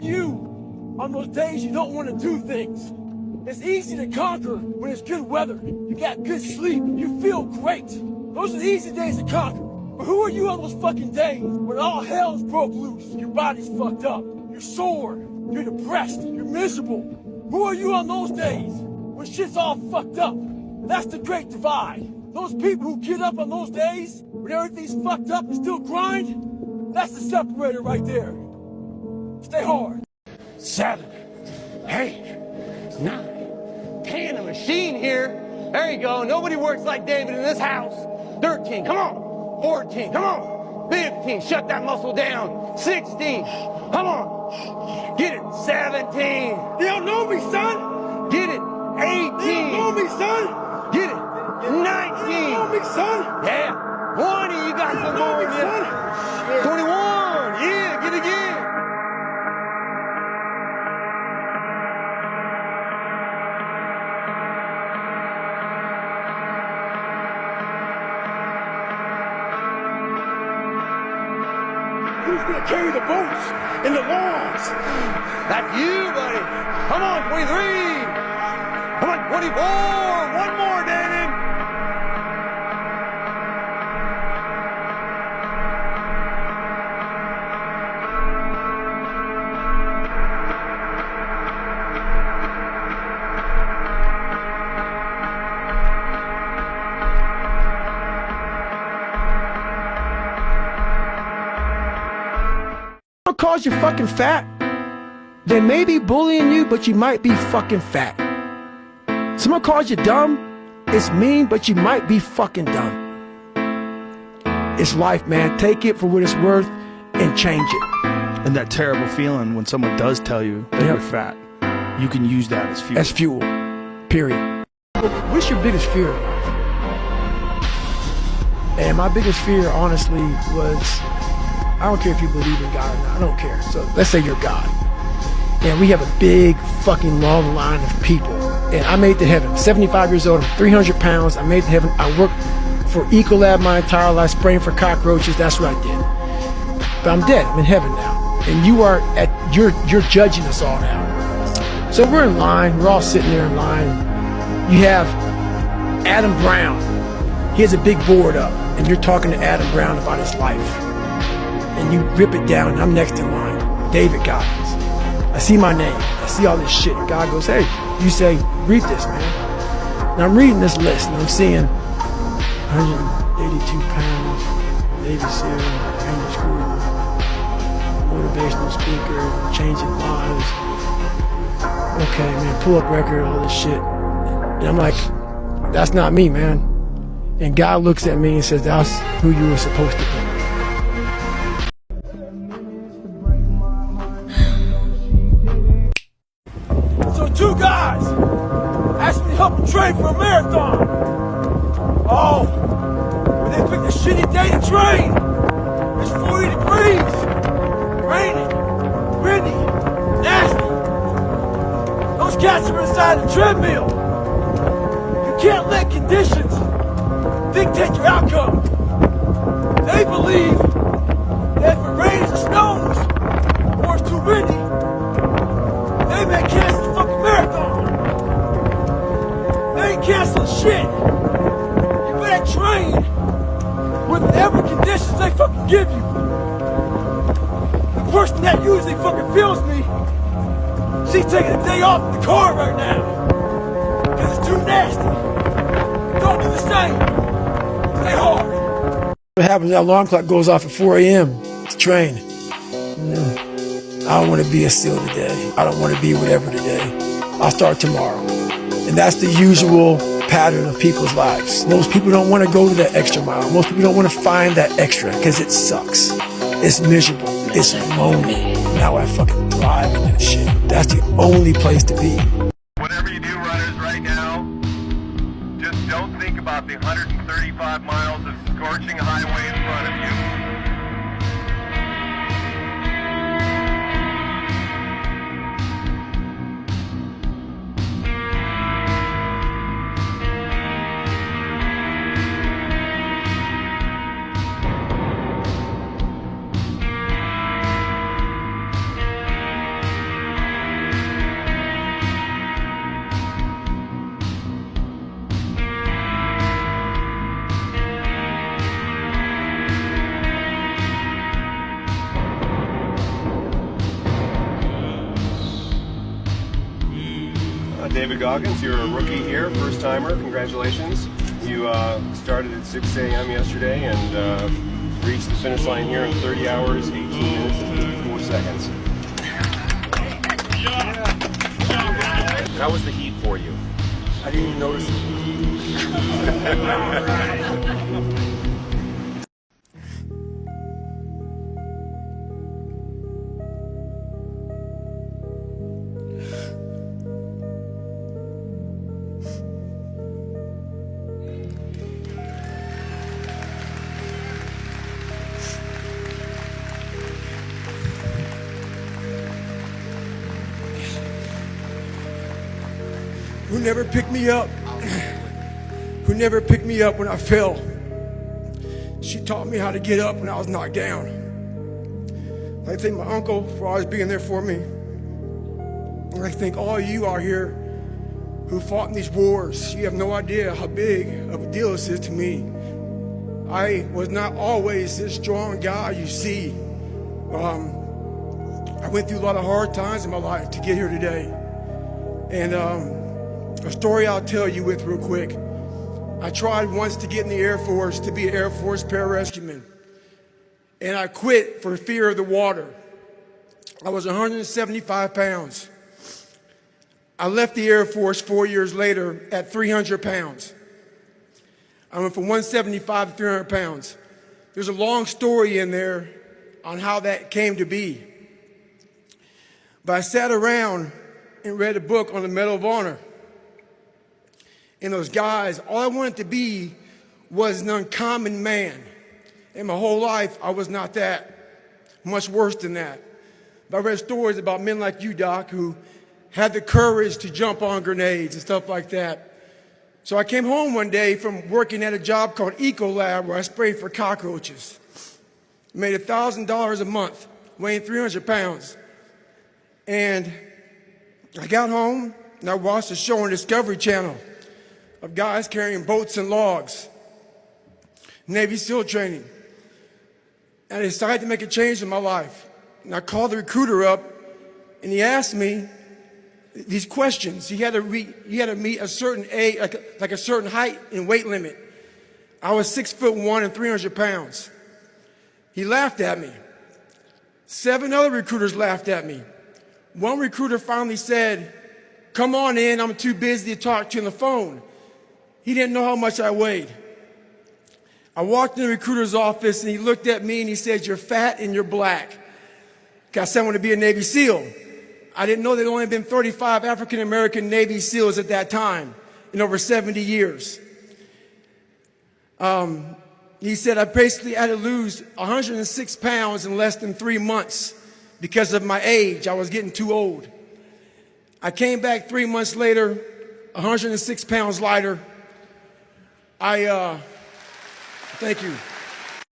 are you on those days you don't want to do things? It's easy to conquer when it's good weather. You got good sleep. You feel great. Those are the easy days to conquer. But who are you on those fucking days when all hell's broke loose? Your body's fucked up. You're sore. You're depressed. You're miserable. Who are you on those days when shit's all fucked up? That's the great divide. Those people who get up on those days when everything's fucked up and still grind, that's the separator right there. Stay hard. 7, 8, 9, 10. A machine here. There you go. Nobody works like David in this house. 13. Come on. 14. Come on. 15. Shut that muscle down. 16. Come on. Get it. 17. You don't know me, son. Get it. 18. You don't know me, son. Get it. 19. You don't know me, son. Yeah. 20. You got some more in you. 21. Yeah. Get it again. Who's gonna carry the boats and the logs? That's you, buddy. Come on, 23. Come on, 24. One more, David. Calls you fucking fat, they may be bullying you, but you might be fucking fat. Someone calls you dumb, it's mean, but you might be fucking dumb. It's life, man. Take it for what it's worth and change it. And that terrible feeling when someone does tell you that you're fat, you can use that as fuel. As fuel, period. What's your biggest fear in life? And my biggest fear, honestly, was, I don't care if you believe in God or not, I don't care. So let's say you're God. And we have a big fucking long line of people. And I made it to heaven. 75 years old, I'm 300 pounds, I made it to heaven. I worked for Ecolab my entire life, spraying for cockroaches, that's what I did. But I'm dead, I'm in heaven now. And you're judging us all now. So we're in line, we're all sitting there in line. You have Adam Brown. He has a big board up, and you're talking to Adam Brown about his life. And you rip it down, and I'm next in line, David Goggins. I see my name, I see all this shit, and God goes, hey, you say, read this, man. And I'm reading this list, and I'm seeing 182 pounds, Navy SEAL, training school, motivational speaker, changing lives. Okay, man, pull up record, all this shit. And I'm like, that's not me, man. And God looks at me and says, that's who you were supposed to be. So 2 guys asked me to help them train for a marathon. Oh, but they picked a shitty day to train. It's 40 degrees, raining, windy, nasty. Those cats are inside the treadmill. You can't let conditions dictate your outcome. They believe that if it rains or snows, or it's too windy, they may cancel the fucking marathon. They ain't canceling shit. You better train with whatever conditions they fucking give you. The person that usually fucking feels me, she's taking a day off in the car right now. Cause it's too nasty. Don't do the same. Stay hard. What happens, that alarm clock goes off at 4 a.m. to train. I don't want to be a SEAL today. I don't want to be whatever today. I'll start tomorrow. And that's the usual pattern of people's lives. Most people don't want to go to that extra mile. Most people don't want to find that extra because it sucks. It's miserable. It's lonely. Now I fucking thrive in that shit. That's the only place to be. Whatever you do, runners, right now, just don't think about the 135 miles of scorching highway in front of you. David Goggins, you're a rookie here, first timer. Congratulations. You started at 6 a.m. yesterday and reached the finish line here in 30 hours, 18 minutes, and 54 seconds. How was the heat for you? I didn't even notice it. Who never picked me up? Who never picked me up when I fell? She taught me how to get up when I was knocked down. I thank my uncle for always being there for me. And I thank all of you out here who fought in these wars. You have no idea how big of a deal this is to me. I was not always this strong guy you see. I went through a lot of hard times in my life to get here today. And a story I'll tell you with real quick. I tried once to get in the Air Force to be an Air Force pararescueman. And I quit for fear of the water. I was 175 pounds. I left the Air Force 4 years later at 300 pounds. I went from 175 to 300 pounds. There's a long story in there on how that came to be. But I sat around and read a book on the Medal of Honor. And those guys, all I wanted to be was an uncommon man. And my whole life, I was not that. Much worse than that. But I read stories about men like you, Doc, who had the courage to jump on grenades and stuff like that. So I came home one day from working at a job called Ecolab where I sprayed for cockroaches. Made $1,000 a month, weighing 300 pounds. And I got home and I watched a show on Discovery Channel of guys carrying boats and logs, Navy SEAL training. And I decided to make a change in my life. And I called the recruiter up and he asked me these questions. He had to meet a certain age, like a certain height and weight limit. I was 6'1" and 300 pounds. He laughed at me. 7 other recruiters laughed at me. One recruiter finally said, "Come on in, I'm too busy to talk to you on the phone." He didn't know how much I weighed. I walked in the recruiter's office and he looked at me and he said, "You're fat and you're black." I said I want to be a Navy SEAL. I didn't know there'd only been 35 African-American Navy SEALs at that time in over 70 years. He said I basically had to lose 106 pounds in less than 3 months because of my age. I was getting too old. I came back 3 months later, 106 pounds lighter. Thank you.